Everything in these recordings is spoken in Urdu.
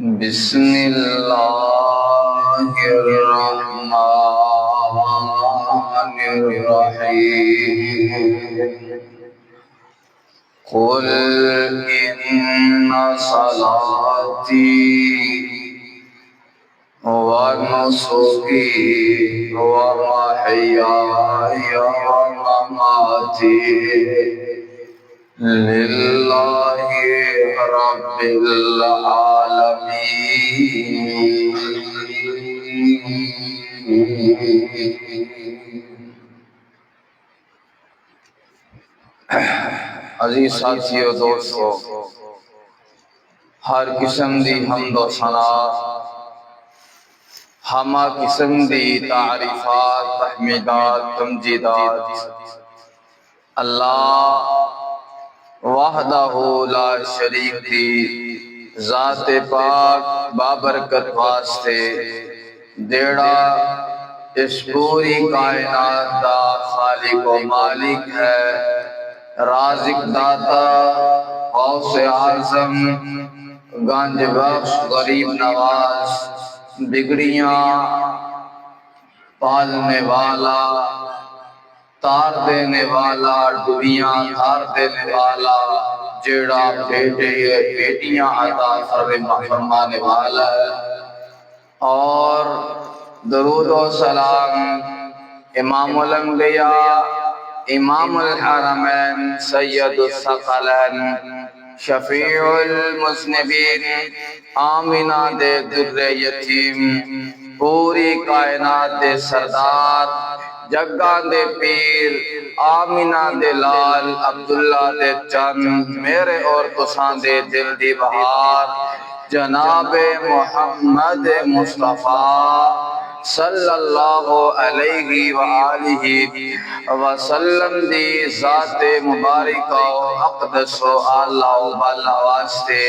بسم اللہ الرحمن الرحیم قل ان صلاتی ونسکی ومحیای ومماتی للہ رب العالمین۔ عزیز ساتھیو دوستو، ہر قسم دی حمد و ثنا، ہما قسم دی تعریفات، تحمیدات، تمجیدات اللہ وحدہ لا شریک دی ذات پاک بابرکت واسطے دیڑا اس پوری کائنات دا خالق و مالک ہے، رازق داتا، غوث اعظم، گنج بخش، غریب نواز، بگڑیاں پالنے والا، تار دینے والا، ڈوبیاں تار دینے والا، جیڑا بیٹے بیٹیاں عطا فرمانے والا ہے، اور درود و سلام امام الانبیاء، امام الحرمین، سید الثقلین، شفیع المذنبین، آمینہ دے در یتیم، پوری کائنات دے سردار، جگاں دے پیر، آمینہ دے لال، عبداللہ دے چند، میرے اور تساں دے دل دی بہار، جناب محمد مصطفیٰ صلی اللہ علیہ وآلہ وسلم دی ذات مبارکہ و اقدس و اعلیٰ و بالا واسطے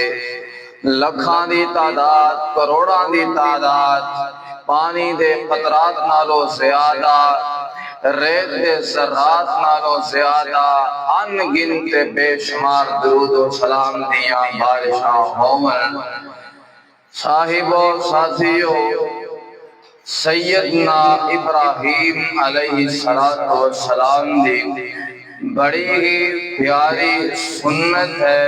لکھاں دی تعداد، کروڑاں دی تعداد، پانی دے قطرات نالو زیادہ، ریت دے ذرات نالو زیادہ، ان گنت بے شمار درود و سلام دیاں بارشاں ہوون۔ صاحبو ساتھیو، سیدنا ابراہیم علیہ السلام دی بڑی ہی پیاری سنت ہے،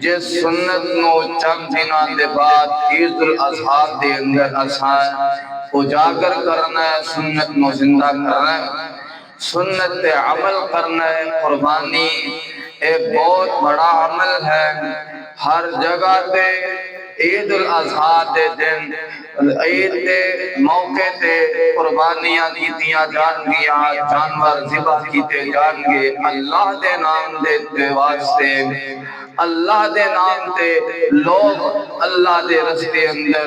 جس سنت نو چند دنوں دے بعد عید الاضحیٰ دے اندر اساں اجاگر کرنا ہے، سنت نو زندہ کرنا ہے، سنت پہ عمل کرنا ہے۔ قربانی ایک بہت بڑا عمل ہے، ہر جگہ تے عید الاضحیٰ دے دن، عید دے موقع تے قربانیاں کیتیاں جان گیا، جانور ذبح کیتے جان گے، اللہ دے نام دے واسطے، اللہ دے نام تے لوگ اللہ دے رستے اندر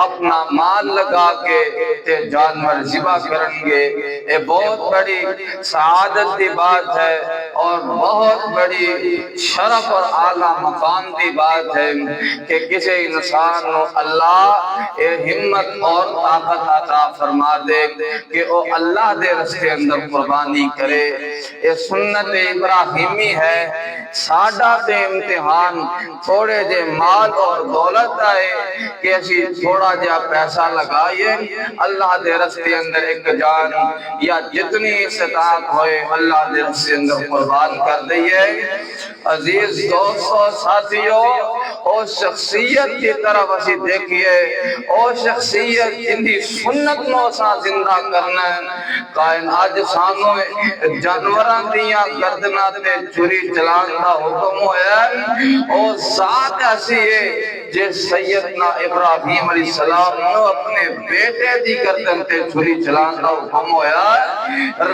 اپنا مال لگا کے تے جانور ذبح کریں گے۔ یہ بہت بڑی سعادت دی بات ہے اور بہت بڑی شرف اور اعلیٰ مقام دی بات ہے کہ کسی انسان کو اللہ ہمت اور طاقت عطا فرما دے کہ وہ اللہ دے رستے اندر قربانی کرے۔ یہ سنت ابراہیمی ہے۔ ساڈا تے امتحان تھوڑے جے مال اور دولت آئے کہ اسی تھوڑا جا پیسہ لگائیے، اللہ دے رستے اندر ایک جان یا جتنی استطاعت ہوئے اللہ دے رستے اندر قربان کر دئیے۔ عزیز دوستو ساتھیو، او شخصیت کی طرف اسی دیکھئے، او شخصیت جن دی سنت نو سا زندہ کرنا ہے۔ کائن آج سامنے جانوران دیاں گردنا تے چوری چلان دا حکم ہویا ہے، او ذات ایسی ہے جس سیدنا ابراہیم علیہ السلام نے اپنے بیٹے دی گردن تے چوری چلان دا حکم ہویا ہے۔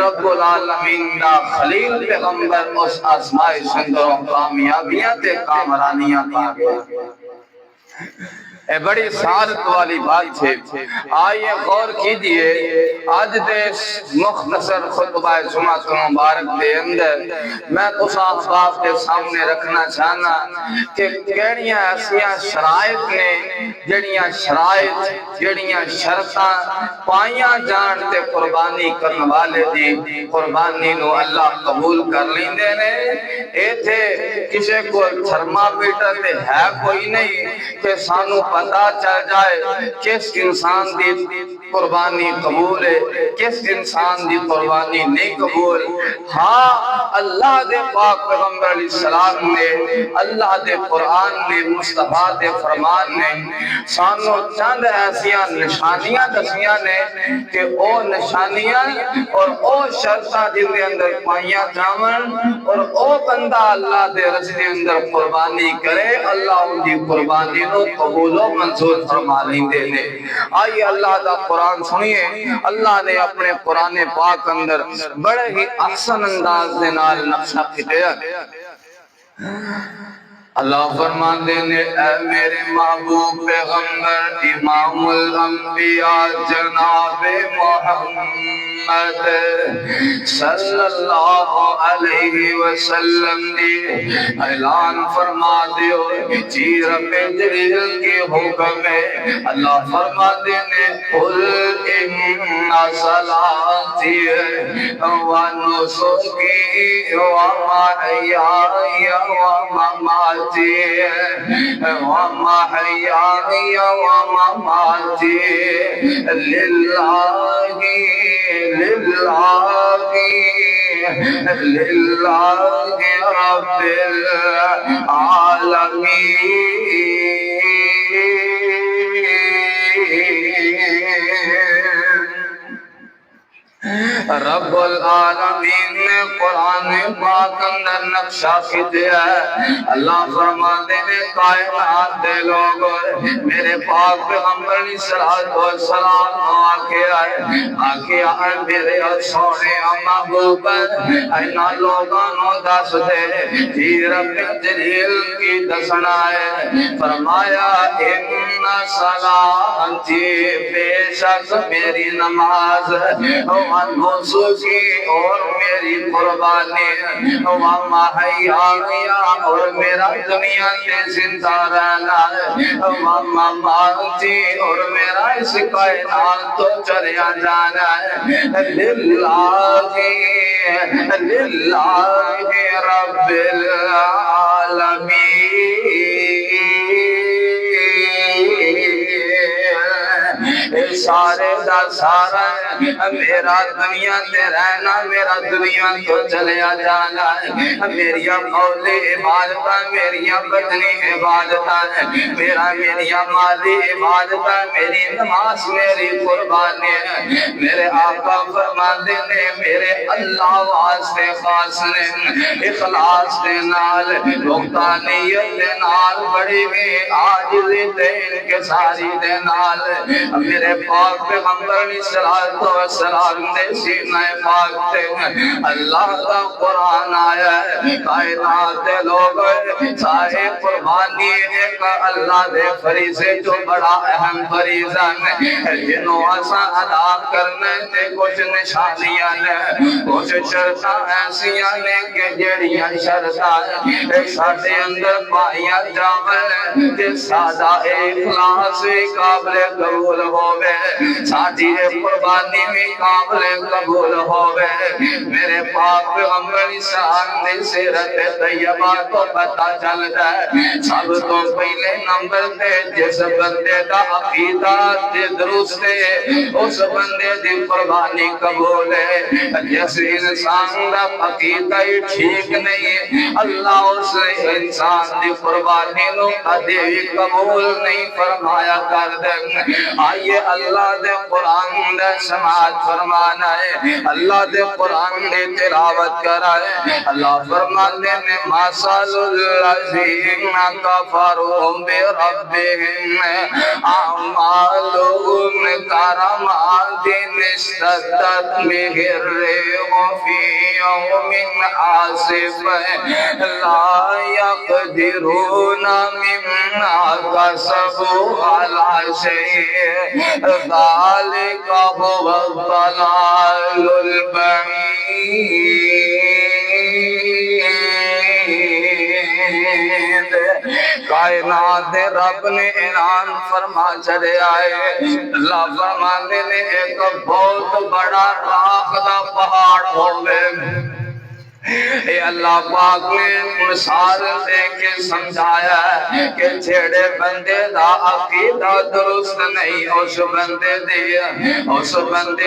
رب العالمین دا خلیل پیغمبر اس آزمائش اندروں کامیابیاں تے کامرانیاں پا گئے۔ اے بڑی سعادت والی بات ہے۔ آئیے غور کیجئے، آج دے مختصر خطبہ جمعہ مبارک دے اندر میں اس احباب کے سامنے رکھنا چاہنا کہ کیڑیاں ایسیاں شرائط نے جڑیاں شرائط جڑیاں شرطاں پائیاں جان تے قربانی کرن والے دی قربانی نو اللہ قبول کر لیندے نے۔ ایتھے کسے کو تھرمامیٹر تے ہے کوئی نہیں کہ سانو پتہ چل جائے کس انسان دی قربانی قبول ہے کس انسان دی قربانی نہیں قبول۔ ہاں اللہ دے پاک پیغمبر علیہ السلام نے اللہ دے قرآن نے مصطفیٰ دے فرمان نے سانو چند ایسیاں نشانیاں دسیاں نے کہ او نشانیاں اور او شرطاں جن دے اندر پائیاں جاون اور او بندہ اللہ دے رستے اندر قربانی کرے اللہ ان دی قربانی نو قبول و منظور فرما لیندے نے۔ آئیے اللہ دا قرآن سنیے۔ اللہ نے اپنے قرآن پاک اندر بڑے ہی احسن انداز دے نال نقشہ کھٹیا۔ اللہ فرماتے ہیں اے میرے محبوب پیغمبر امام الانبیاء جناب محمد صلی اللہ علیہ وسلم نے اعلان فرما دیو جی رب جلیل کے حکم ہے۔ اللہ فرماتے ہیں قل ان صلاتی و نسکی و محیای و مماتی ومحیای ومماتی للہ رب العالمین۔ رب العالمین نے قرآن پاک اندر نقشہ کھٹیا ہے۔ اللہ فرماتے ہیں کائنات دے لوگ میرے پاک پیغمبر علیہ السلام آکے آئے میرے سونے محبوب اینا لوگانوں دس دے جی رب جلیل کی دسنا ہے۔ فرمایا ان صلاتی بے شک میری نماز ونسکی اور میری قربانی ومحیای اور میرا دنیا کے زندہ رہنا ومماتی اور میرا اس کائنات تو چلیا جانا ہے للہ رب العالمین۔ سارے دا سارا میرا دنیا تے رہنا میرا دنیا تو چلیا جانا ہے۔ میری قولی عبادت میری بدنی عبادت میری مالی عبادت میری نماز میری قربانی ہے۔ میرے آقا فرماتے نے میرے اللہ واسطے خاص نے اخلاص دے نال مختانیت دے نال بڑی بھی عاجزی تے انکساری دے نال میرے پاک پیغمبر علیہ السلام دے سینہ پاک تے اللہ کا قرآن آیا ہے۔ کائنات دے لوگ چاہے قربانی ایک اللہ دے فریضے جو بڑا اہم فریضہ ہے جنہوں اساں ادا کرنے تے کچھ نشانیاں نے کچھ شرطاں ایسیاں نے کہ جڑیاں شرطاں ساڈے اندر پائیاں جاویں کہ سادہ اخلاص قابل قبول ہووے ساڈی قربانی بھی قابل قبول ہووے۔ میرے پاک پیغمبر اسلام دی سیرت طیبہ تو پتہ چلدا ہے سب تو پہلے نمبر تے جس بندے دا عقیدہ تے درست ہے اس بندے دی قربانی قبول ہے۔ جس انسان دا عقیدہ ہی ٹھیک نہیں ہے اللہ اس انسان دی قربانی نو کدی بھی قبول نہیں فرمایا کر دے۔ آئیے اللہ دے قرآن دے سماعت فرمانا ہے اللہ دے قرآن دے تلاوت کرائے۔ اللہ فرماتے ہیں مثل الذین کفروا بربہم اعمالهم کرماد اشتدت به الريح في يوم عاصف لا يقدرون مما كسبوا على شيء ذلك هو الضلال البعيد۔ کائنات رب نے اعلان فرما چڑے آئے اللہ فرمانے نے ایک بہت بڑا راکھ دا پہاڑ ہوئے اے اللہ پاک نے مثال دے کے سمجھایا ہے کہ جھڑے بندے دا عقیدہ درست نہیں اس بندے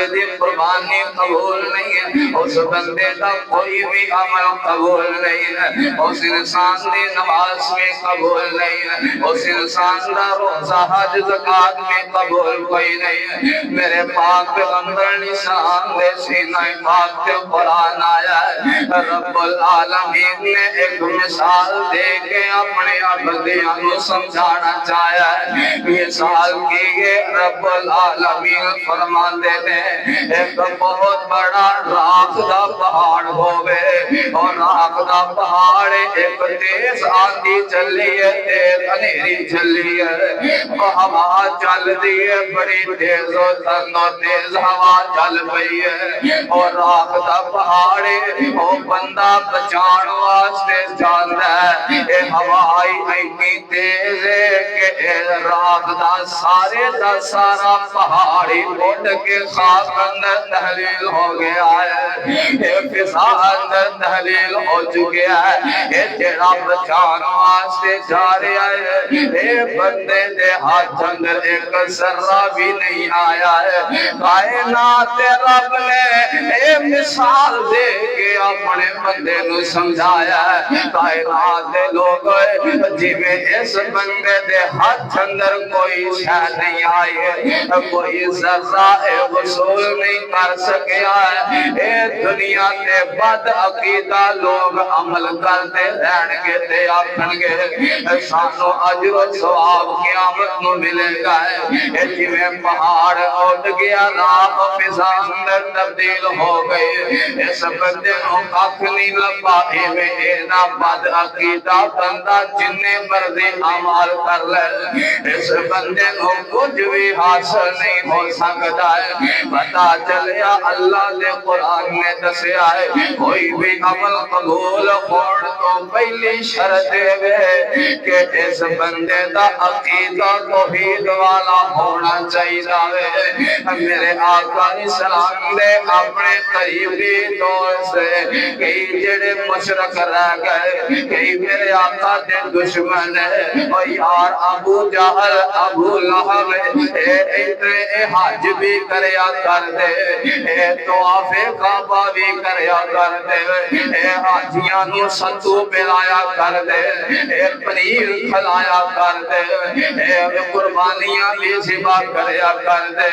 دی قربانی قبول نہیں ہے اس بندے دا کوئی بھی عمل قبول نہیں ہے اس انسان دی نماز میں قبول نہیں ہے اس انسان دا روزہ حج زکات میں قبول کوئی نہیں ہے میرے پاک پیغمبر نشان دے سینہ پاک تے قرآن آیا ہے رب العالمین نے ایک مثال دے کے اپنے عبدیاں کو سمجھانا چاہیا ہے مثال کی گئے رب العالمین فرما دیتے ہیں ایک بہت بڑا راکھ دا پہاڑ ہوئے اور راکھ دا پہاڑ ایک تیز آندھی چلی ہے تیز انہیری چلی ہے وہ ہوا چل دی ہے بڑی تیز و تیز ہوا چل پئی ہے اور راکھ دا پہاڑ وہ بندہ بچان واسطے جاندا ہے اے ہوائی ایتنی تیز ہے کہ اے راکھ دا سارا پہاڑی اٹھ کے خاک اندر تحلیل ہو گیا ہے اے فضا اندر تحلیل ہو چکیا ہے اے تیرا بچان واسطے جا رہا ہے اے بندے دے ہاتھ اندر ایک ذرہ بھی نہیں آیا ہے کائنات رب نے اے مثال دے کے اپنے بندے نو سمجھایا ہے کائنات دے لوگ جی میں اس بندے دے ہاتھ اندر کوئی شے نہیں آئی ہے کوئی ذرہ وصول نہیں کر سکیا ہے اے دنیا تے بد عقیدہ لوگ عمل کرتے رہن گے تے آکھن گے سانو اجر و ثواب قیامت نو ملے گا اے جی میں پہاڑ اٹھ گیا راہ فضا اندر تبدیل ہو گئی اس بندے نو کاکھ نہیں لبا میں اینا بد عقیدہ بندہ جننے مرضی عمال کر لے اس بندے کو کچھ بھی حاصل نہیں ہو سکتا ہے پتا چلیا اللہ نے قرآن میں دسیا ہے کوئی بھی عمل قبول ہوڑ تو پہلی شرط ہے کہ اس بندے دا عقیدہ توحید والا ہونا چاہیے میرے آقا اسلام نے اپنے قریبی دوست کئی جڑے مشرک رہ گئے کئی میرے آقا دے دشمن ہے اور یار ابو جہل ابو لہب اے حج بھی کریا کر دے اے طواف کعبہ بھی کریا کر دے اے حاجیاں نو ستو پلایا کر دے اے پنیر کھلایا کر دے اے قربانیاں بھی ذبح کریا کر دے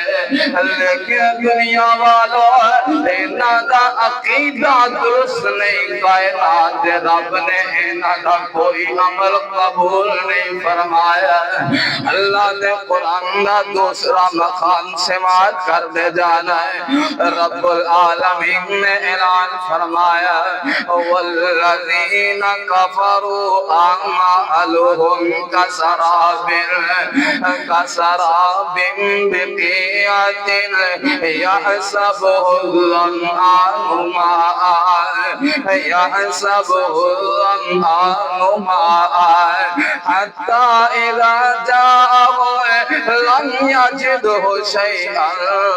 لیکن دنیا والوں انہاں دا عقیدہ درست نہیں کائنات رب نے انہاں دا کوئی عمل قبول نہیں فرمایا اللہ نے قرآن دا دوسرا مقام سماعت کر دے جانا ہے رب العالمین نے اعلان فرمایا والذین کفروا اعمالهم کسراب بقیعۃ یحسبہ الظمآن ماء يحسبه الظمآن ماء حتى إذا جاءه لم يجده شيئا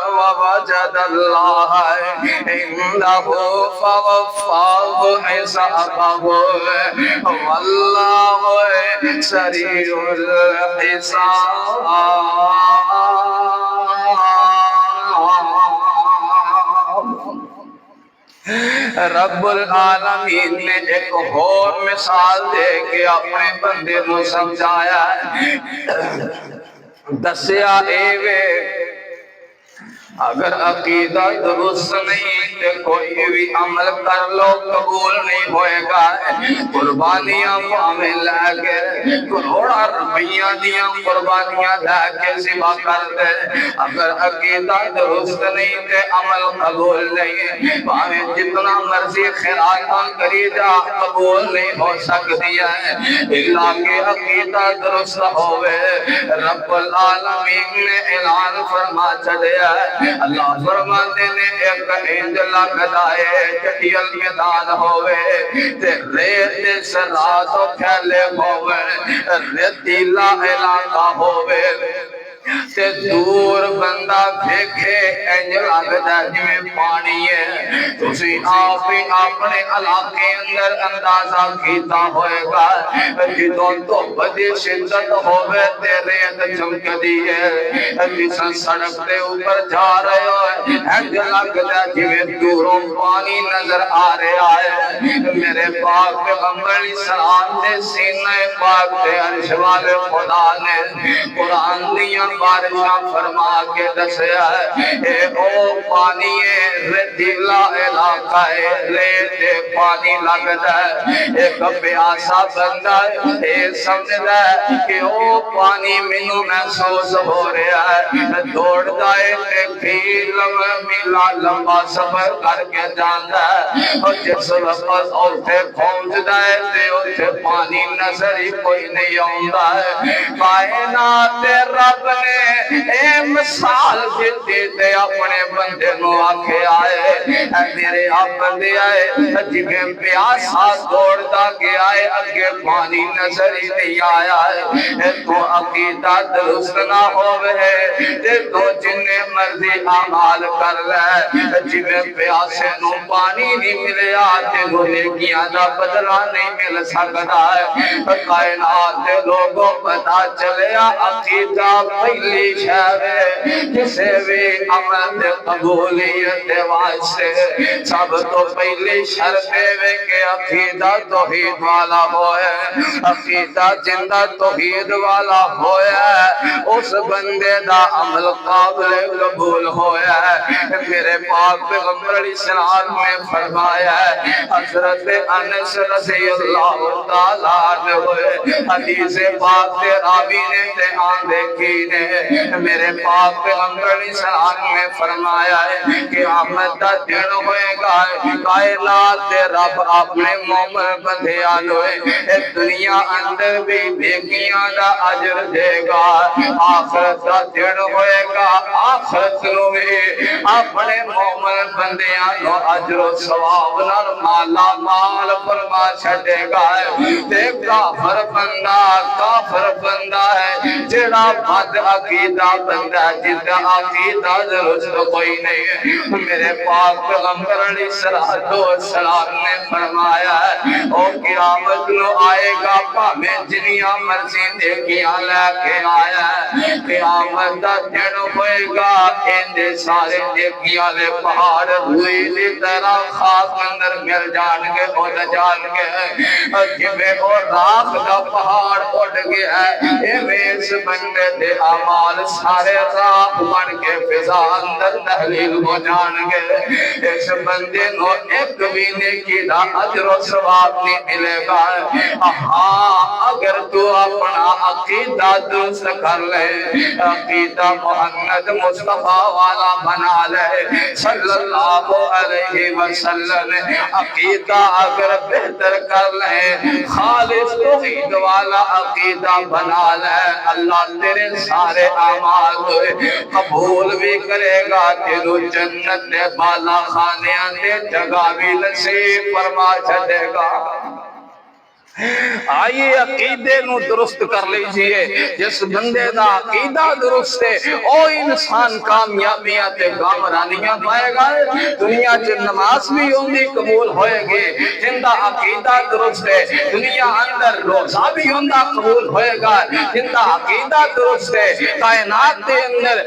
ووجد الله عنده فوفاه حسابه والله سريع الحساب رب العالمین نے ایک اور مثال دے کے اپنے بندے کو سمجھایا دسیا اے اگر عقیدہ درست نہیں تو کوئی بھی عمل کر لو قبول نہیں ہوئے گا قربانیاں پاویں لے کے کروڑا روپیہ دیاں قربانیاں لے کے ذبح کر دے اگر عقیدہ درست نہیں تو عمل قبول نہیں پاویں جتنا مرضی خیرات کری جا قبول نہیں ہو سکتی ہے اللہ کے عقیدہ درست ہوئے رب العالمین نے اعلان فرما چلے اللہ فرماتے نے ایک انج لگدا ہے چٹیل میدان ہوئے تے ریت سرا تو پھیلے ہوئے ریتیلا علاقہ ہوئے تے دور بندہ دیکھے انج لگدا جویں پانی ہے تسی آپ ہی اپنے علاقے اندر اندازہ کیتا ہوئے گا جدوں دھوپ دی شدت ہوئے تے ریت چمکدی ہے جس سڑک دے اوپر جا رہے ہو انج لگدا جویں دوروں پانی نظر آ رہا ہے میرے پاک پیغمبر علیہ السلام دے سینہ پاک تے عرش والے خدا نے قرآن دیاں بارشاں فرما کے دسیا ہے اے او پانی ریتیلا علاقہ ہے ریت پانی لگدا ہے ایک پیاسا بندہ اے سمجھدا ہے کہ او پانی مینوں محسوس ہو رہا ہے دوڑدا ہے تے لمبا سفر کر کے جاندا ہے اور جس وقت اوتھے پہنچدا ہے تے اوتھے پانی نظر ہی کوئی نہیں آوندا ہے کائنات رب نے اے مثال دیتی تے اپنے بندے نو آکھے آئے اے میرے آپ بندے آئے جویں پیاسا دوڑدا گیا ہے اگے پانی نظر ہی نہیں آیا ہے تو عقیدہ درست نہ ہوئے تے تو جنے مرضی اعمال کر لے جویں پیاسے نو پانی نہیں ملیا تے نو نیکیاں دا بدلہ نہیں مل سکدا ہے کائنات دے لوگوں پتہ چلیا عقیدہ پہلی شے کسے بھی عمل دے قبولیت دے واسطے سب تو پہلی شرط ہے کہ عقیدہ توحید والا ہوئے عقیدہ جندہ توحید والا ہوئے اس بندے دا عمل قابل قبول ہوئے میرے پاک پیغمبر علیہ السلام نے فرمایا ہے حضرت انس رضی اللہ تعالیٰ عنہ ہوئے حدیث پاک تے راوی نے تے آن دیکھی نے میرے پاک پیغمبر علیہ السلام نے فرمایا ہے کہ آمد دا دن ہوئے گا کائنات دے رب اپنے مومن بندے آلوئے اس دنیا اندر بھی نیکیاں دا اجر دے گا آخرت دا دن ہوئے گا آخرت نو بھی اپنے مومن بندے آلو اجر و ثواب نال مالا مال فرما چھڑے گا تے کافر بندہ ہے جڑا بد عقیدہ بندہ جدا عقیدہ درست کوئی نہیں ہے میرے پاک پیغمبر علیہ السلام نے فرمایا ہے او قیامت نو آئے گا پاویں جنیاں مرضی نیکیاں لے کے آیا ہے قیامت دا دن ہوئے گا اندے سارے نیکیاں لے پہاڑ ہوئی دی طرح خاک اندر مل جان گے اڑ جان گے جویں او راکھ دا پہاڑ اڑ گیا ہے اس بندے دے اعمال سارے راکھ بن کے فضا اندر تحلیل ہو جان گے اس بندے نو ایک بھی نیکی دا اجر و ثواب نہیں ملے گا ہاں اگر تو اپنا عقیدہ درست کر لے عقیدہ محمد مصطفیٰ والا بنا لے صلی اللہ علیہ وسلم عقیدہ اگر بہتر کر لے خالص توحید والا عقیدہ بنا لے اللہ تیرے سارے اعمال قبول بھی کرے گا تیرو جنت دے بالا خانیاں دے جگہ بھی نصیب فرما چھڑے گا آئیے عقیدے نو درست کر لیجئے جس بندے دا عقیدہ درست ہے او انسان کامیابیاں تے کامرانیاں پائے گا دنیا چ نماز بھی ہوندی قبول ہوئے گی جندہ عقیدہ درست ہے دنیا اندر روزہ بھی ہوندہ قبول ہوئے گا جندہ عقیدہ درست ہے کائنات دے اندر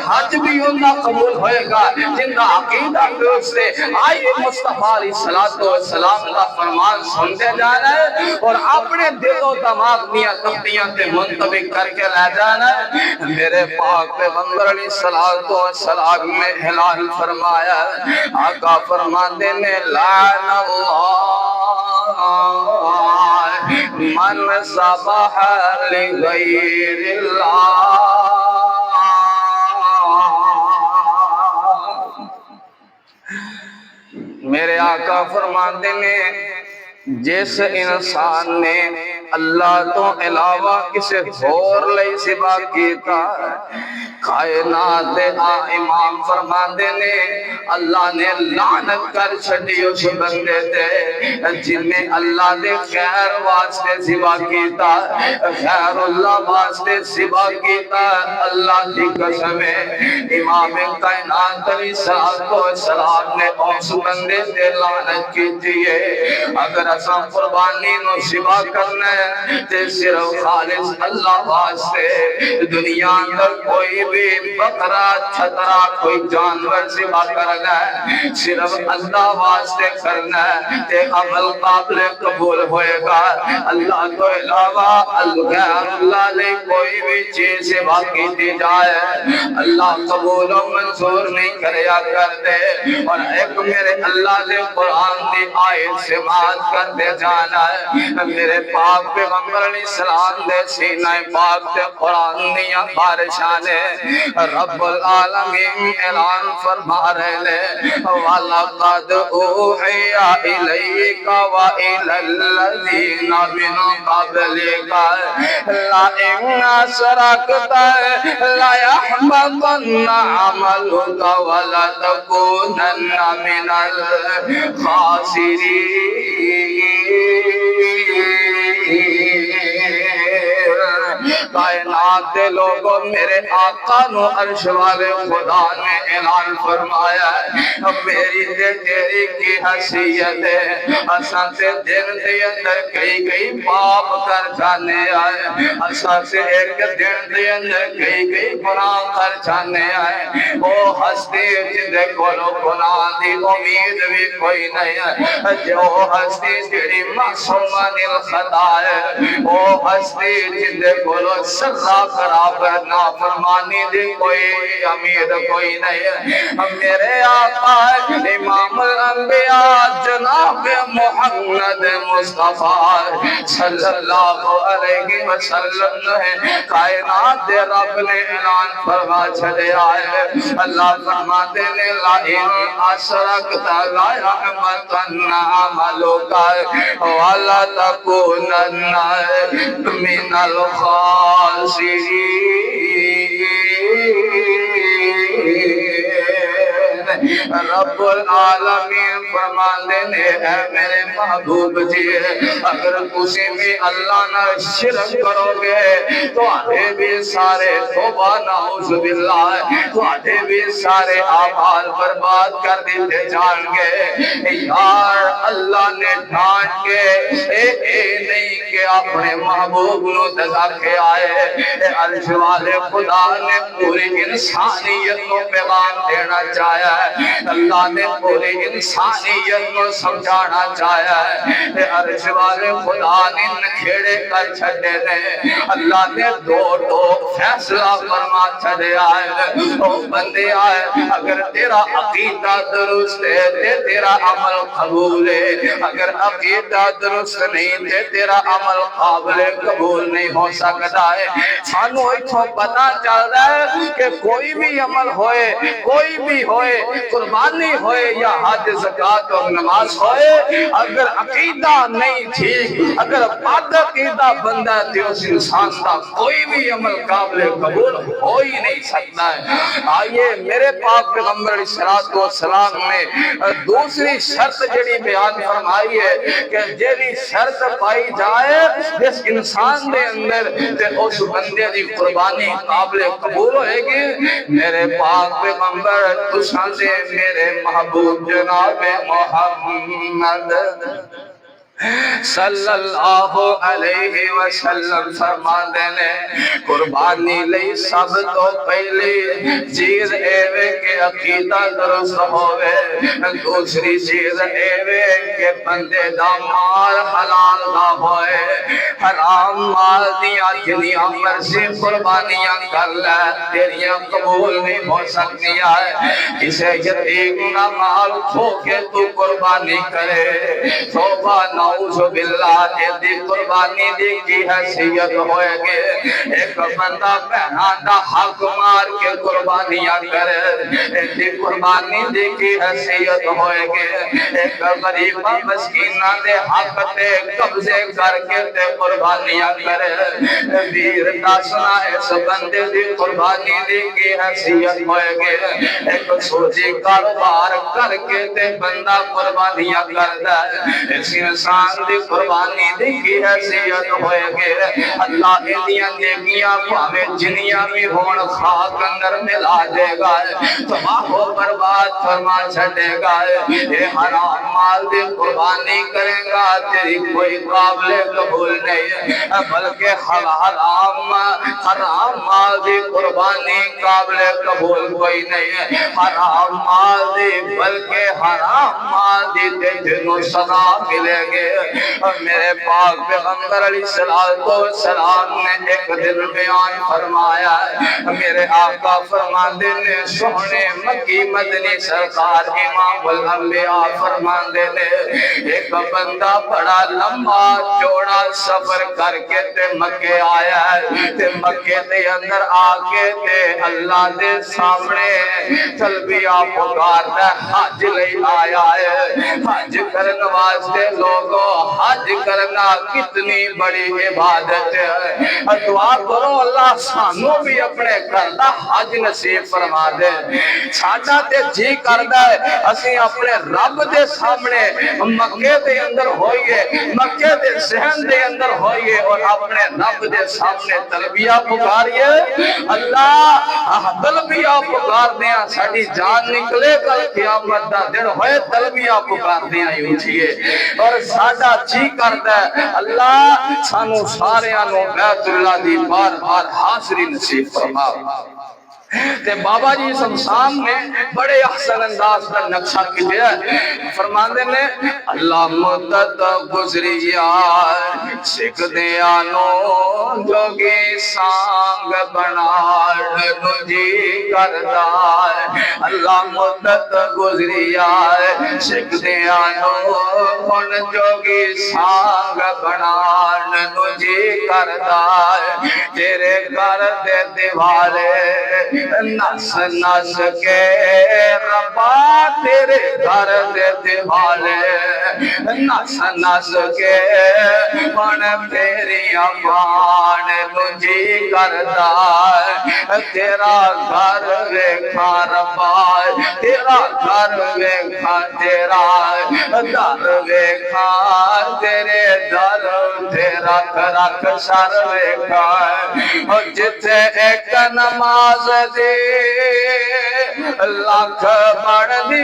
حج بھی ہوندہ قبول ہوئے گا جندہ عقیدہ درست ہے آئیے مصطفیٰ علیہ السلام کا فرمان سنتے جانا ہے اور اپنے دل و دماغ میاں تختیاں تے منطبق کر کے لے جانا ہے میرے پاک پیغمبر علیہ السلام میں اعلان فرمایا آقا فرماتے نے لعن اللہ من ذبح لغیر اللہ میرے آقا فرماتے نے جس انسان نے اللہ تو علاوہ کسے اور لئی سبا کیتا کائنات امام فرماندے نے اللہ نے لعنت کر چھڑی اس بندے تے جن نے اللہ دے خیر واسطے سبا کیتا خیر اللہ واسطے سبا کیتا اللہ دی قسم ہے امام کائنات علیہ السلام نے اس بندے تے لعنت کی ہے اگر اساں قربانی نو سبا کرنا ہے تے صرف خالص اللہ واسطے دنیا اندر کوئی بھی بکرا چھترا کوئی جانور سبا کرنا ہے صرف اللہ واسطے کرنا ہے تے عمل قابل قبول ہوئے گا اللہ تو علاوہ اللہ نے کوئی بھی چیز سبا کی دی جائے اللہ قبول و منظور نہیں کریا کر دے اور ایک میرے اللہ نے قرآن دی آیت سے بات کرتے جانا ہے میرے پاک پیغمبر علیہ السلام دے سینہ پاک تے قرآن دیا بارشانے رب العالمین اعلان فرما رہے لے وَلَقَدْ أُوحِيَ إِلَيْكَ وَإِلَى الَّذِينَ مِنْ قَبْلِكَ لَئِنْ أَشْرَكْتَ لَيَحْبَطَنَّ عَمَلُكَ وَلَتَكُونَنَّ مِنَ الْخَاسِرِينَ کائنات دے لوگوں میرے آقا نو عرش والے خدا نے اعلان فرمایا ہے میری تے تیری کی حیثیت ہے اساں تے دن دے اندر کئی پاپ کر جانے آئے اساں سے ایک دن دے اندر کئی گناہ کر جانے آئے وہ ہستی جندے کولو گناہ دی امید بھی کوئی نہیں ہے جو ہستی جڑی معصومہ الخطا ہے وہ ہستی جندے کولو سزا خراب نافرمانی دی کوئی امید کوئی نہیں ہے میرے آقا امام الانبیاء جناب محمد مصطفیٰ صلی اللہ علیہ وسلم نے کائنات دے رب نے اعلان فرما چھڑے آئے اللہ فرماتے نے لَئِنْ أَشْرَكْتَ لَيَحْبَطَنَّ عَمَلُكَ وَلَتَكُونَنَّ مِنَ الْخَاسِرِينَ رب العالمین فرماندے نے اے میرے محبوب جی اگر کسی بھی اللہ نہ شرک کرو گے تو آدھے بھی سارے توبہ نعوذ باللہ تو آدھے بھی سارے اعمال برباد کر دیتے جان گے یار اللہ نے ڈھانٹ کے اے نہیں کہ اپنے محبوب نو دگا کے آئے عرش والے خدا نے پوری انسانیت کو پیغام دینا چاہیا ہے اللہ نے پوری انسانیت کو سمجھانا چاہیا ہے عرش والے خدا نے نکھیڑے کر چھڑے نے اللہ نے دو فیصلہ فرما چھڑے آئے او بندے آئے اگر تیرا عقیدہ درست ہے تیرا عمل قبول ہے اگر عقیدہ درست نہیں ہے تیرا عمل قابل قبول نہیں ہو سکتا ہے سانو ایتھوں پتہ چل رہا ہے کہ کوئی بھی عمل ہوئے کوئی بھی ہوئے قربانی ہوئے یا حج زکات اور نماز ہوئے اگر عقیدہ نہیں ٹھیک اگر بد عقیدہ بندہ ہے تو اس انسان کا کوئی بھی عمل قابل قبول ہو ہی نہیں سکتا ہے آئیے میرے پاک پیغمبر علیہ السلام نے دوسری شرط جڑی بیان فرمائی ہے کہ جیلی شرط پائی جائے جس انسان دے اندر تے اس بندے دی قربانی قابل قبول ہوئے گی میرے پاک پیغمبر تساں دے میرے محبوب جناب محمد صلی اللہ علیہ وسلم فرماندے نے قربانی لئی سب تو پہلی چیز ایوے کہ عقیدہ درست ہوئے دوسری چیز ایوے کہ بندے دا مال حلال نہ ہوئے حرام مال دیا جنیاں مرضی قربانیاں کر لے تیریاں قبول نہیں ہو سکتی ہے کسے یتیم نہ مال کھو کے تو قربانی کرے توبہ نہ نعوذ باللہ دی قربانی دی کی حیثیت ہوئے گے ایک بندہ بہناں دا حق مار کے قربانیاں کرے دی قربانی دی کی حیثیت ہوئے گے ایک غریب مسکینہ دے حق تے قبضے کر کے تے قربانیاں کرے ویر داسنا اس بندے دی قربانی دی کی حیثیت ہوئے گے ایک سوچی کاروبار کر کے تے بندہ قربانیاں کردا ہے اس انسان دی قربانی دی کی حیثیت ہوئے گے اللہ انیاں نیکیاں پاویں جنیاں بھی ہون خاک اندر ملا دے گا تباہ و برباد فرما چھڑے گا اے حرام مال دی قربانی کرے گا تیری کوئی قابل قبول نہیں بلکہ حرام مال دی قربانی قابل قبول کوئی نہیں ہے حرام مال دی بلکہ حرام مال دی تے جنوں سزا ملے گے میرے پاک پیغمبر علیہ السلام نے ایک دن بیان فرمایا میرے آقا فرماندے نے سونے مکی مدنی سرکار امام الانبیاء فرماندے نے ایک بندہ بڑا لمبا چوڑا سفر کر کے تے مکے آیا ہے تے مکے دے اندر آ کے تے اللہ دے سامنے تلبیہ پکاردا حج لے آیا ہے حج کرن واسطے لوگوں حج کرنا کتنی بڑی عبادت ہے دعا کرو اللہ سانو بھی اپنے گھر دا حج نصیب فرما دے ساڈا تے جی کردا ہے اسی اپنے رب دے سامنے مکے دے اندر ہوئیے مکے دے صحن دے اندر ہوئیے اور اپنے رب دے سامنے تلبیہ پکاریے اللہ تلبیہ پکار دیاں ساڈی جان نکلے کل قیامت دا دن ہوئے تلبیہ پکار دیاں ہی اٹھیے اور ساڈا جی کردا ہے اللہ سانو ساریاں نو بیت اللہ دی بار بار حاضری نصیب فرما تے بابا جی سمسام نے بڑے احسن انداز کا نقشہ کیا فرماندے نے اللہ مدت گزریا سکھ دیانو جوگی سانگ بناڑ جی کردار اللہ مدت گزریا سکھ دیانو جوگی سانگ بناڑ جی کردار تیرے گھر دے دیوارے نس نس کے ربا تیرے گھر دے دیوالے نس نس کے من تیری ابان لجی کردا تیرا گھر ویکھا ربا تیرا گھر ویکھا تیرا در ویکھا تیرے در تیرا رکھ سر ویکھا جتھے ایک نماز دے لاکھ بڑھ دی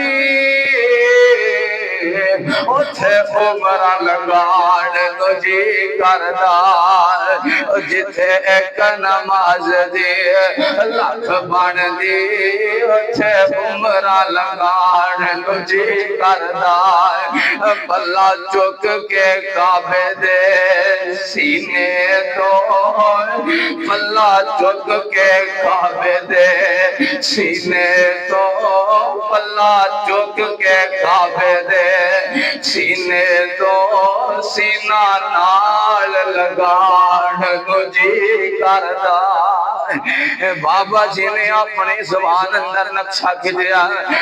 اتھے عمرہ لگاڑ تو جی کردار جتھے ایک نماز دی لاکھ بڑھ دی اتھے عمرہ لگاڑ تو جی کردار پلہ چک کے کعبے دے سینے تو پلہ چک کے کعبے دے سینے تو پلہ چک کے کعبے دے سینے تو سینہ نال لگاڑ تجھی کردا بابا جی نے اپنی زبان اندر نقشہ کھجیا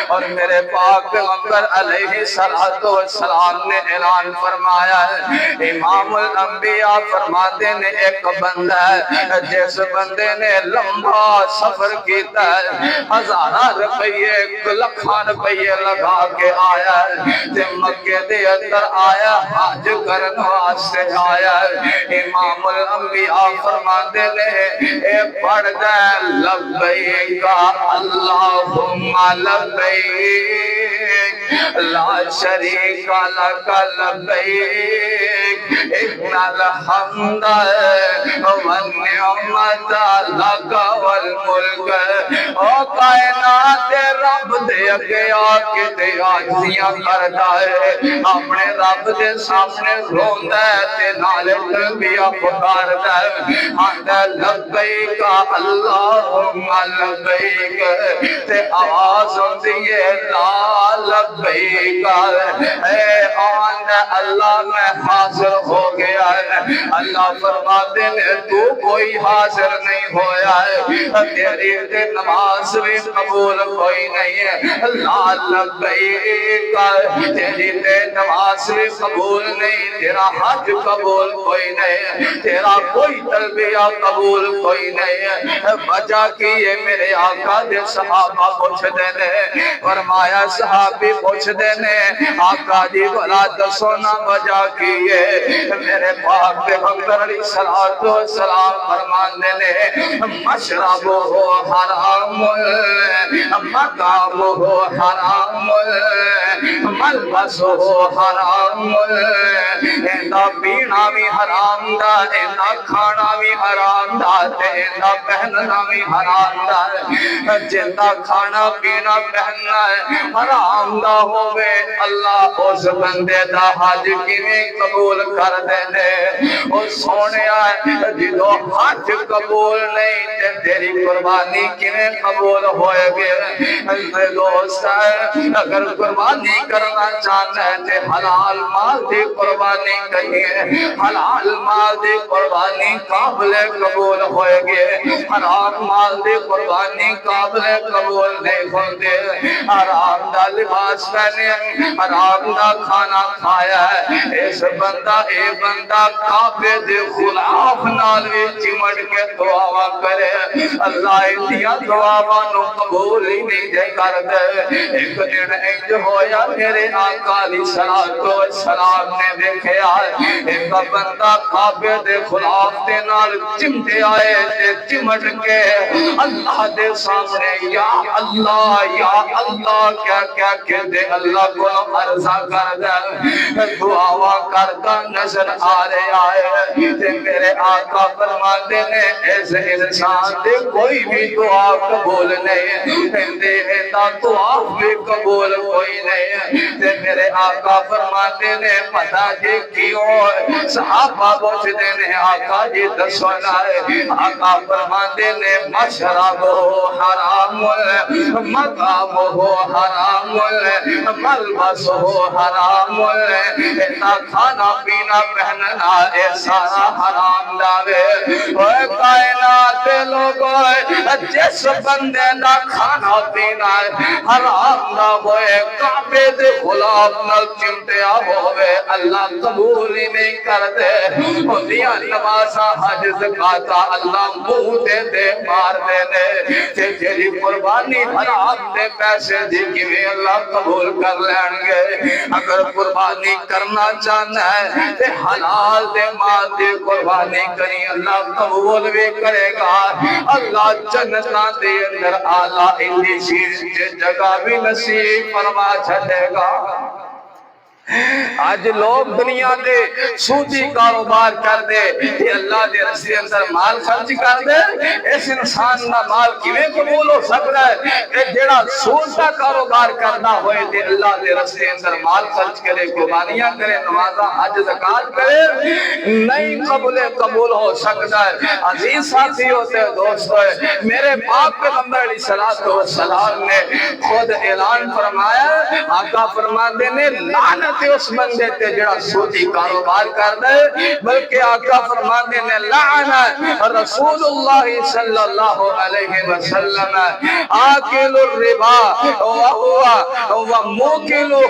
اور میرے پاک پیغمبر علیہ السلام نے اعلان فرمایا ہے امام الانبیاء فرماتے نے ایک بندہ ہے جس بندے نے لمبا سفر کیتا ہے ہزارہ روپے لکھاں روپے لگا کے آیا ہے تے مکے دے اندر آیا حج کرن واسطے آیا ہے امام الانبیاء فرماتے نے اے پڑھ دے لبیک اللہم لبیک لا شریک لک لبیک ان الحمد والنعمت لک والملک او کائنات رب دے اگے آکے تے عاجزیاں کردا ہے اپنے رب دے سامنے روندا ہے تے نال تلبیہ پکاردا ہے آندا لبیک اللہم لبیک تے آواز ہوندی ہے لا لبیک لبیک اے آن اللہ میں حاضر ہو گیا ہے۔ اللہ فرماتے ہیں تو کوئی حاضر نہیں ہویا ہے، تیری نماز بھی قبول کوئی نہیں ہے۔ لا لبیک تیری نماز بھی قبول نہیں، تیرا حج قبول کوئی نہیں ہے، تیرا کوئی تلبیہ قبول کوئی نہیں ہے۔ وجہ کی یہ میرے آقا دے صحابہ پوچھ دینے، فرمایا صحابی پوچھ دینے آقا جی بلا دسونا وجہ کی ہے۔ میرے پاک پیغمبر علیہ السلام فرمان دینے مشربہ حرام مطعمہ حرام ملبسہ حرام، ایندہ پینا بھی حرام دا، ایندہ کھانا بھی حرام دا، ایندہ پہننا بھی حرام دا۔ جندہ کھانا پینا پہننا ہے حرام دا ہوئے، اللہ اس بندے دا حج کی میں قبول کر دینے۔ اس سونے آئے جدو حج قبول نہیں تے تیری قربانی کی میں قبول ہوئے گے۔ میرے دوست ہے اگر قربانی کرنا چاہتا ہے تے حلال مال دی قربانی کریے، حلال مال دی قربانی قابل قبول ہوئے گے، حرام مال دی قربانی قابل قبول نہیں ہوتے۔ حرام دا لباس پہنے، حرام دا کھانا کھایا ہے، اس بندہ اے بندہ کعبے دے خلاف نالوی چمٹ کے دعا کرے، اللہ دیا دعا نو قبول ہی نہیں دے کر دے۔ ایک دن انج ہویا میرے آقا علیہ السلام نے دیکھیا ایک بندہ کعبے دے خلاف دے نال چمٹے آئے تے چمٹ کے اللہ دے سامنے یا اللہ کیا کہ دے اللہ کو عرضہ کر دے، دعا کرتا نظر آ رہے آئے تے میرے آقا فرماتے نے ایسے انسان دے کوئی بھی دعا قبول نہیں، دے دعا بھی قبول کوئی نہیں۔ تے میرے آقا فرماتے نے پتہ جی کیوں؟ صحابہ پوچھتے نے آقا جی دسونا ہے، آقا فرماتے نے مشربہ حرام مطعمہ حرام ملبسہ حرام، اتنا کھانا پینا پہننا اے سارا حرام داوے۔ اے کائنات لوگوں جس بندے دا کھانا پینا حرام نہ ہوئے، کعبے دے خلاف نہ چمٹیا ہوئے، اللہ قبول ہی نہیں کر دے۔ اندیاں نمازاں حج زکاة اللہ منہ دے دے مار دے دے، تیری قربانی حرام دے پیسے دی کیویں اللہ قبول کر لین گے۔ اگر قربانی کرنا چاہنا ہے تے حلال دے مال دی قربانی کری، اللہ قبول بھی کرے گا، اللہ جنتاں دے اندر اعلیٰ اندی شیر جگہ بھی نصیب فرما چھڑے گا۔ آج لوگ دنیا دے سودی کاروبار کر دے، یہ اللہ دے رستے اندر مال خرچ کر دے، اس انسان نہ مال کیویں قبول ہو سکتا ہے کہ جڑا سود کا کاروبار کرنا ہوئے تے اللہ دے رستے اندر مال خرچ کرے، قربانیاں کرے، نمازاں حج زکات کرے، نہیں قبول ہو سکتا ہے۔ عزیز ساتھی ہوتے دوست ہوئے، میرے پاک پیغمبر علیہ السلام نے خود اعلان فرمایا، آقا فرماتے نے لعنت اس بندے تے جڑا سودی کاروبار کر دے، بلکہ آقا فرماتے نے لعنت رسول اللہ صلی اللہ علیہ وسلم آکل الربا وموکلہ،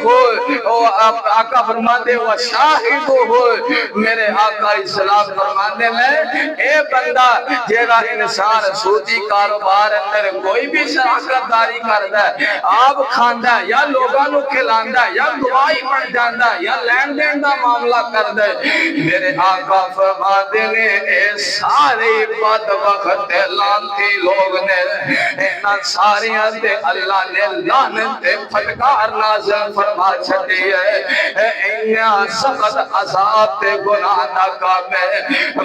آقا فرماتے وشاہدہ، میرے آقا اسلام فرماتے میں اے بندہ جڑا انسان سودی کاروبار اندر کوئی بھی شراکت داری کردا ہے، آپ کھاندا ہے یا لوگاں نو کھلاندا ہے یا دعائی بن جاندا یا لین دین دا معاملہ کر دے، میرے آقا فرماتے نے اے سارے بدبخت لعنتی لوگ نے انہاں ساریاں تے اللہ نے لعنت تے پھٹکار نازل فرما چھڈی ہے۔ انہاں سخت عذاب تے گناہ دا کام ہے،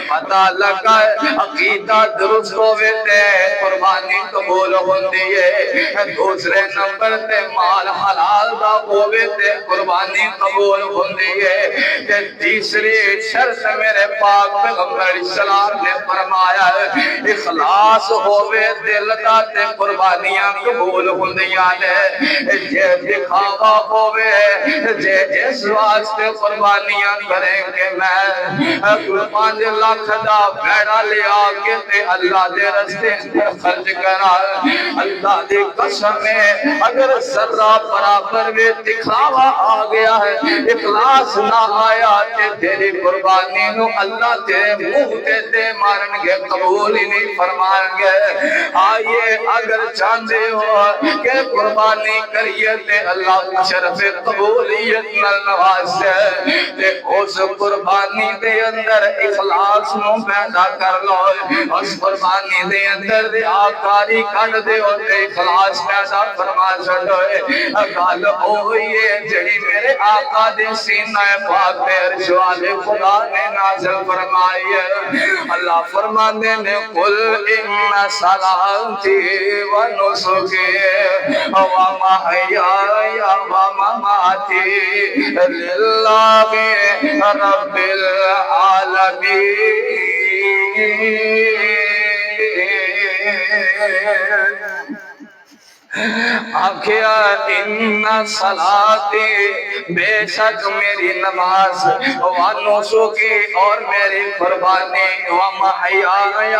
پتہ لگا ہے عقیدہ درست ہوے تے قربانی قبول ہوندی ہے، دوسرے نمبر تے مال حلال دا ہوے تے قربانی قبول ہوندی ہے کہ تیسری شرط میرے پاک پیغمبر اسلام نے فرمایا ہے اخلاص ہووے دل دا تے قربانیاں قبول ہوندیاں نے جے دکھاوا ہووے جے اس واسطے قربانیاں کریں کہ میں 5 لاکھ دا بھیڑا لیا کے تے اللہ دے راستے خرچ کرا اللہ دی قسم ہے اگر ذرہ برابر میں دکھاوا آ گیا ہے اخلاص نہ آیا تے تیری قربانی نو اللہ تیرے منہ تے مارن گے قبول ہی نہیں فرمائیں گے آئیے اگر چاہتے ہو کہ قربانی کریے تے اللہ شرف قبولیت نال نوازے تے اس قربانی دے اندر اخلاص نو پیدا کر لو اس قربانی دے اندر ریاکاری کر دے اور اخلاص پیدا فرما چھڑو گل ہوئی ہے جڑی میرے آقا دے سینہ پاک پہ عرش والے خدا نے نازل فرمائی ہے اللہ فرمانے نے قل ان صلاتی و نسکی و محیای و مماتی للہ رب العالمین آخیا ان صلاتی بے شک میری نماز و نسکی اور میری قربانی و محیای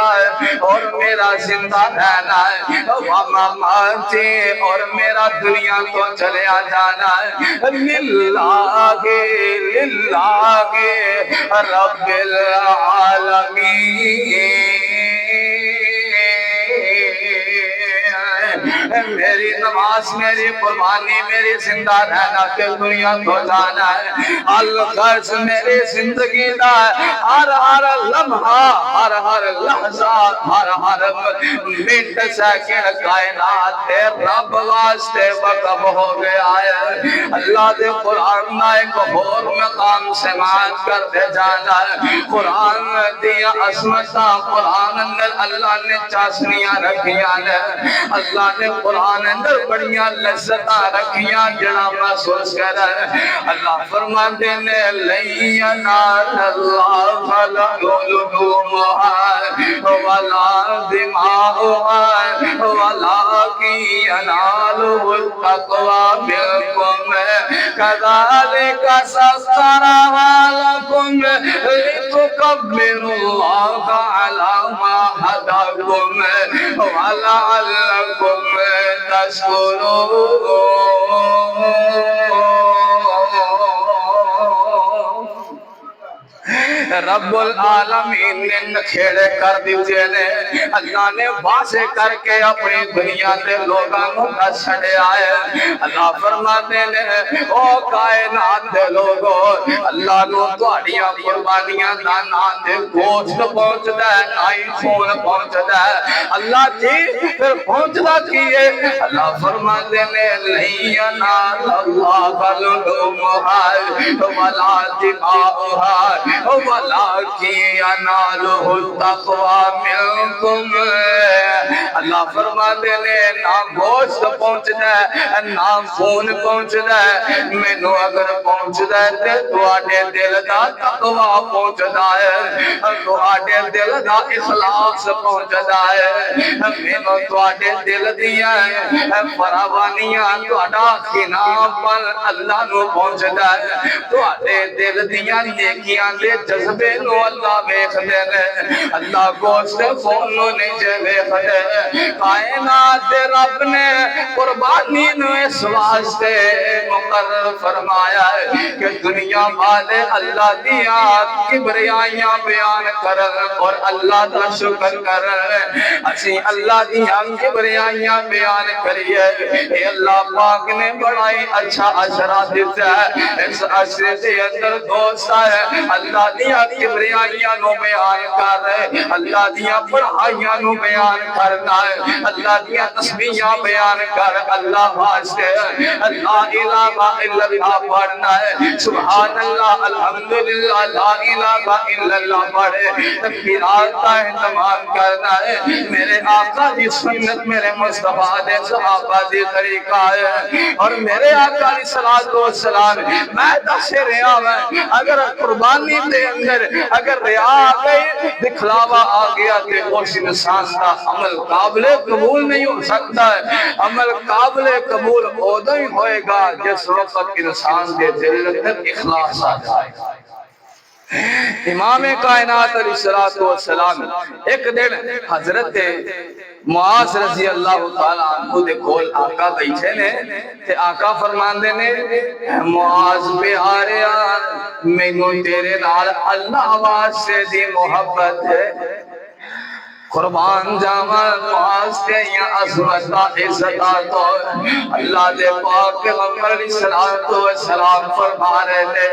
اور میرا زندہ رہنا و مماتی اور میرا دنیا کو چلیا جانا للہ رب العالمین میری نماز میری قربانی میری زندہ رہنا کہ دنیا کو جانا ہے الغرض میری زندگی دا ہر لمحہ ہر لحظہ ہر منٹ سیکنڈ کائنات دے رب واسطے وقف ہو گیا ہے اللہ دے قرآن نہ ایک اور مقام سماعت کر دے جانا ہے قرآن دیا عظمتاں قرآن اندر اللہ نے چاشنیاں رکھیاں نے اللہ نے قرآن اندر بڑیاں لذتاں رکھیاں جڑا محسوس کر اللہ فرما دینے لَيَنَالَ اللَّهَ لُحُومُهَا وَلَا دِمَاؤُهَا وَلَكِنْ يَنَالُهُ التَّقْوَى مِنكُمْ كَذَلِكَ سَخَّرَهَا لَكُمْ لِتُكَبِّرُوا اللَّهَ عَلَى مَا هَدَاكُمْ وَلَعَلَّكُمْ رب العالمین نے نکھیڑے کر دیجئے نے اللہ نے واضح کر کے اپنی دنیا دے لوگاں کو چھڑے آئے اللہ فرماتے نے او کائنات دے لوگوں اللہ نو تہاڈیاں قربانیاں دا نہ تے گوشت پہنچدا ہے نہ ہی خون پہنچدا ہے اللہ جی پھر پہنچدا کی ہے اللہ فرماتے نے لَيَنَالَ اللَّهَ لُحُومُهَا وَلَا دِمَاؤُهَا وَلَكِنْ يَنَالُهُ التَّقْوَى مِنكُمْ اللہ فرماتے نے نہ گوشت پہنچدا ہے نہ خون پہنچدا ہے مینوں اگر پہنچدا ہے تے تواڈے دل دا تقوی پہنچدا ہے تواڈے دل دا اخلاص پہنچدا ہے مینوں تواڈے دل دیاں فراوانیاں تواڈا خناں پر اللہ نو پہنچدا ہے تواڈے دل دیاں نیکیاں دے جذبے نو اللہ ویکھدے نے اللہ گوشت خون نو نہیں جے ویکھدے کائنات دے رب نے قربانی نو اس واسطے مقرر فرمایا ہے کہ دنیا والے اللہ دیا کبریائیاں بیان کرن اور اللہ دا شکر کرن اسی اللہ دیا کبریائیاں بیان کریے اے اللہ پاک نے بڑا ہی اچھا اشرا دیتا ہے اس اشرے سے اندر دوست ہے اللہ دیا کبریائیاں نو بیان کر رہے، اللہ دیاں پڑھائیاں نو بیان کرنا ہے، اللہ دیاں تسبیحاں بیان کر، اللہ واسطے لا الہ الا اللہ پڑھنا ہے، سبحان اللہ الحمدللہ لا الہ الا اللہ پڑھے، تکبیرات کا اہتمام کرنا ہے۔ میرے آقا دی سنت میرے مصطفیٰ دے صحابہ دی طریقہ ہے، اور میرے آقا علیہ السلام میں دس رہا میں اگر قربانی دے اندر اگر ریا آ گئی، دکھلاوا آ گیا کہ اس انسان کا عمل قابل قبول نہیں ہو سکتا ہے۔ عمل قابل قبول ادو ہی ہوئے گا جس وقت انسان کے دل اندر اخلاص آ جائے گا۔ امام کائنات علیہ السلام ایک دن حضرت معاذ رضی اللہ تعالیٰ عنہ دے کول آقا بیٹھے نے، تے آقا فرماندے نے معاذ پیاریا مینوں تیرے نال اللہ واسطے دی محبت ہے، قربان جاواں واسطے یا عظمت عزت تو اللہ دے پاک پیغمبر علیہ السلام فرما رہے تھے،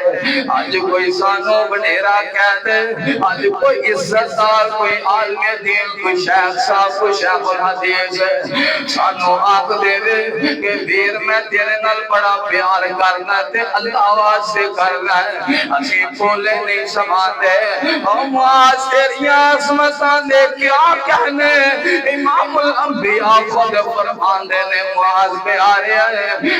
آج کوئی سانو بنیرا کہہ دے، آج کوئی عزت دار، کوئی عالم دین، کوئی شیخ صاحب، کوئی شیخ الحدیث سانو آنکھ دے دے کہ ویر میں تیرے نال بڑا پیار کرنا تے اللہ واسطے کرنا ہے، اسی بولے نہیں سماندے، او معاذ تیریاں عظمتاں دے کیا کہنے، امام الانبیاء خود فرماندے نے معاذ پیارے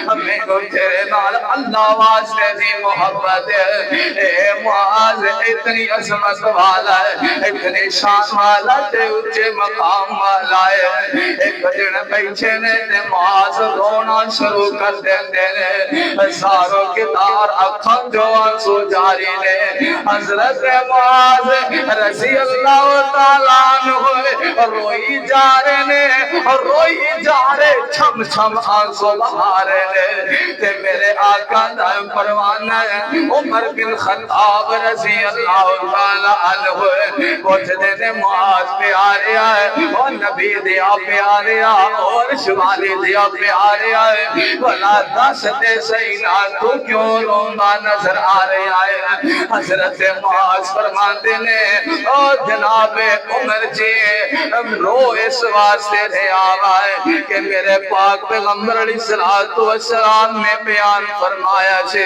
ہمیں کو تیرے نال اللہ واسطے دی محبت ہے، اے معاذ اتنی عظمت والا ہے، اتنی شان والا تے اونچے مقام والا ہے، ایک دن بیٹھے نے تے معاذ رونا شروع کر دیندے نے، ساروں کے دار اکھاں جو آنسو جاری نے، حضرت معاذ رضی اللہ تعالیٰ عنہ روئی جا رہے نے، روئی جا رہے، چھم چھم آنسو بہا رہے نے، تے میرے آقا دائم پروانہ ہے عمر بن خطاب رضی اللہ تعالیٰ عنہ کچھ دینے معاذ پہ آ رہا ہے، اور نبی دیا پہ آ رہا ہے، اور شمالی دیا پہ آ رہا ہے، بھلا دس دے سینا تو کیوں رونا نظر آ رہا ہے؟ حضرت معاذ فرماتے نے او جناب عمر جی رو اس واسطے رہے آوائے کہ میرے پاک پیغمبر علیہ السلام نے بیان فرمایا چھے،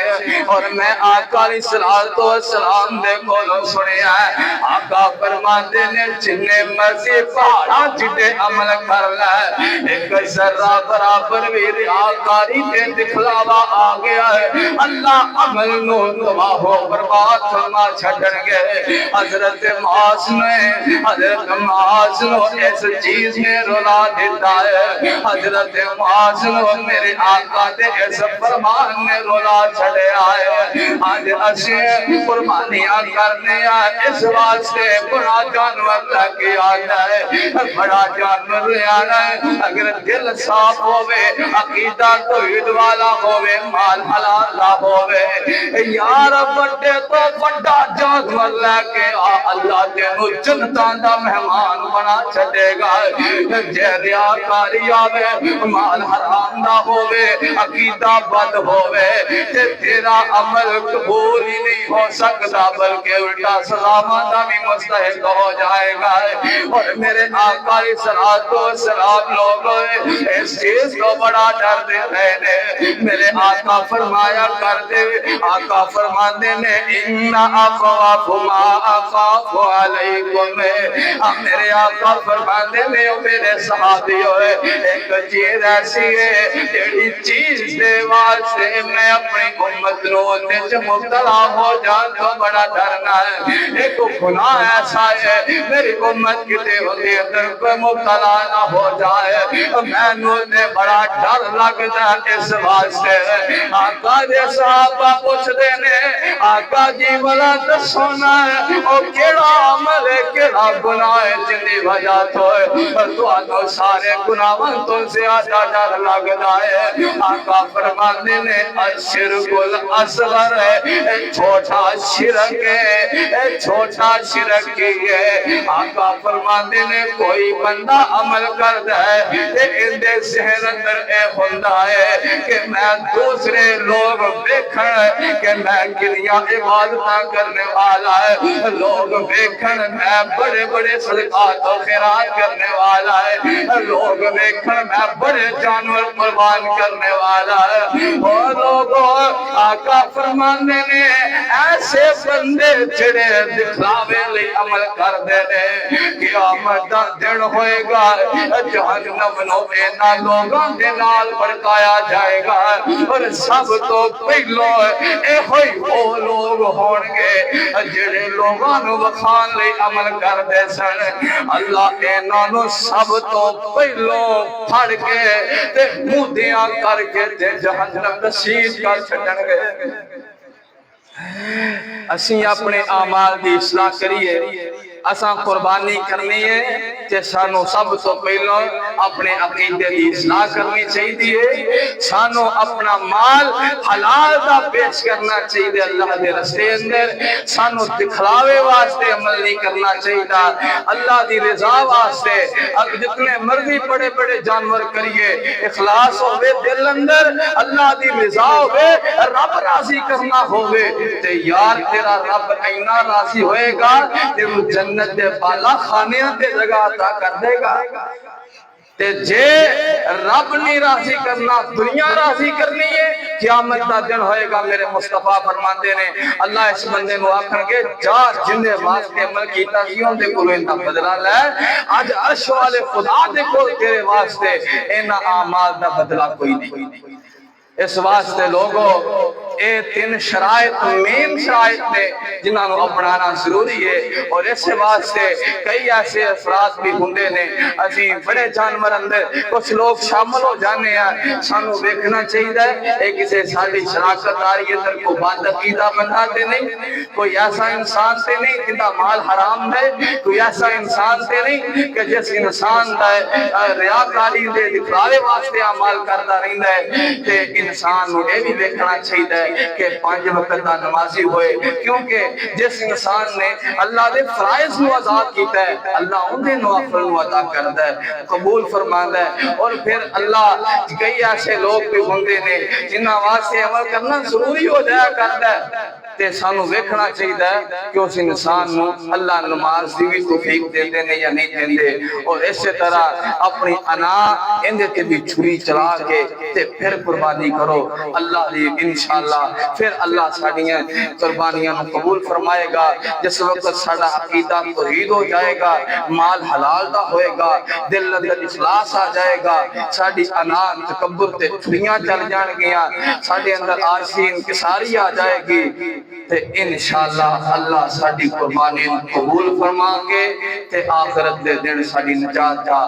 اور میں آقا علیہ السلام دے کولوں سنے آئے، آقا فرماتے نے جنہیں مرضی پہاڑا جتے عمل کر لائے، ایک ذرہ برابر بھی ریاکاری دے دکھلاوا آ گیا ہے، اللہ عمل نو تباہ و برباد فرما چھڑن گئے۔ حضرت معاذ نو اس چیز میں رولا دیتا ہے، حضرت معاذ نو میرے آقا دے اس فرمان میں رولا چھڑے آئے، آج اسے قربانیاں کرنے آئے، اس واسطے بڑا جانور لگی آتا ہے، بڑا جانور لے آنا ہے، اگر دل صاف ہوئے، عقیدہ توحید والا ہوئے، مال حلال ہوئے، یار بڑے تو بڑا جانور لگے اللہ تینو جنتاں دا مہمان بنا چھڑے گا، جے ریاکاری آوے، مال حرام نہ ہوئے، عقیدہ بد ہوئے، تے تیرا عمل قبول ہی نہیں ہو سکتا، بلکہ الٹا سلامہ بھی مستحق ہو جائے گا۔ اور میرے آقا علیہ السلام لوگوں اس چیز کو بڑا ڈر دے رہے نے، میرے آقا فرمایا کر دے، آقا فرمانے نے اِنَّ أَخْوَافُ مَا أَخَافُ عَلَيْكُمْ، میرے آقا فرمانے میں میرے صحابیوں ایک چیز ایسی ہے جیڑی چیز دے واسطے میں اپنی امت روتے جو مبتلا ہو جان تو بڑا ڈرنا ہے، ایک گناہ ایسا ہے میری امت کتے ہوتے اندر کوئی مبتلا نہ ہو جائے، میں نے بڑا ڈر لگتا ہے اس واسطے۔ آقا دے صحابہ پوچھ دینے آقا جی بلا دسونا ہے او کیڑا عمل ہے کیڑا گناہ ہے جنی وجہ تو آنو سارے گناہوں تو زیادہ ڈر لگتا ہے۔ آقا فرمانے نے الشرک الاصغر ہے، چھوٹا شرک ہے، چھوٹا شرک ہے۔ آقا فرمانے نے کوئی بندہ عمل کر دے ان دے ذہن اندر اے ہوندہ ہے کہ میں دوسرے لوگ دیکھن کہ میں کنیاں عبادتاں کرنے والا ہے، لوگ دیکھن میں بڑے بڑے صدقات و خیرات کرنے والا ہے، لوگ دیکھن میں بڑے جانور قربان کرنے والا ہے۔ اور لوگوں آقا فرمانے نے ایسے بندے جڑے دکھلاوے لئی عمل کر دے نے، قیامت دا دن ہوئے گا جہنم نو اینا لوگاں دے نال بڑکایا جائے گا، اور سب تو پہلو اے ہوئی وہ لوگ ہونگے جڑے لوگاں نو بخان لئی عمل کر دے سن۔ اللہ اینا نو سب تو پہلو پھڑ کے تے مودیاں کر کے تے جہنم نصیب کر چھڑن گئے۔ اسیں اپنے اعمال دی اصلاح کریے، اساں قربانی کرنی ہے کہ سانو سب تو پہلو اپنے عقیدے دی اصلاح کرنی چاہیے، سانو اپنا مال حلال دا پیش کرنا چاہیے اللہ دے رستے اندر، سانو دکھلاوے واسطے عمل نہیں کرنا چاہیے، اللہ دی رضا واسطے جتنے مرضی بڑے بڑے جانور کریے، اخلاص ہوئے دل اندر، اللہ دی رضا ہوئے، رب راضی کرنا ہوئے، تے یار تیرا رب اینا راضی ہوئے گا کہ وہ جنت دے بالا خانیاں تے جگہ عطا کر دے گا۔ تے جے رب نہیں راضی کرنا دنیا راضی کرنی ہے، قیامت دا دن ہوئے گا۔ میرے مصطفیٰ فرماندے نے اللہ اس بندے نو آکھن گے جا جندے واسطے عمل کیتا سیوں دے کولو اندا بدلہ لے، آج عرش والے خدا دے کول تیرے واسطے اینا اعمال دا بدلہ کوئی نہیں۔ اس واسطے لوگوں اے تین شرائط مین شرائط نے جنہاں نو اپنانا ضروری ہے، اور اس واسطے کئی ایسے افراد بھی ہوندے نے، اسی بڑے جانور اندر کچھ لوگ شامل ہو جانے ہیں، سانو دیکھنا چاہیے اے کسے ساڑی شراکت آری اندر کو بات عقیدہ بناتے نہیں، کوئی ایسا انسان تے نہیں جنہا مال حرام ہے، کوئی ایسا انسان تے نہیں کہ جس انسان دے ریاکاری دے دکھلاوے واسطے عمال کردہ رہندہ ہے، تے انسان نو یہ بھی دیکھنا چاہیے کہ 5 وقت دا نمازی ہوئے، کیونکہ جس انسان نے اللہ دے فرائض نو عذاب کیتا ہے، اللہ ان دے نوافل نو عطا کردا ہے، قبول فرماندا ہے۔ اور پھر اللہ کئی ایسے لوگ بھی ہوندے نے جنہاں واسطے عمل کرنا ضروری ہو جایا کردا ہے، تے سانو دیکھنا چاہیے کہ اس انسان نو اللہ نماز دی بھی توفیق دے دے یا نہیں دے دے، اور اسی طرح اپنی انا اندے تے بھی چھری چلا کے تے پھر قربانی کرو، اللہ دی انشاءاللہ پھر اللہ ساڑیاں قربانیاں قبول فرمائے گا۔ جس وقت ساڑا عقیدہ توحید ہو جائے گا، مال حلال دا ہوئے گا، دل اندر اخلاص آ جائے گا، ساڑی انا تکبر تے چھریاں چل جان گیا، ساڑے اندر عارضی انکساری آ جائے گی، تے انشاءاللہ اللہ ساڑی قربانی قبول فرما کے تے آخرت دے دن ساڑی نجات کا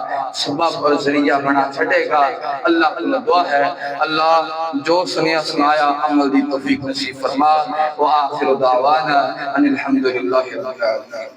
سبب اور ذریعہ بنا چھڑے گا۔ اللہ دعا ہے اللہ جو سنیا سنایا عمل دی توفیق نصیب فرما، وآخر دعوانا ان الحمدللہ رب العالمین۔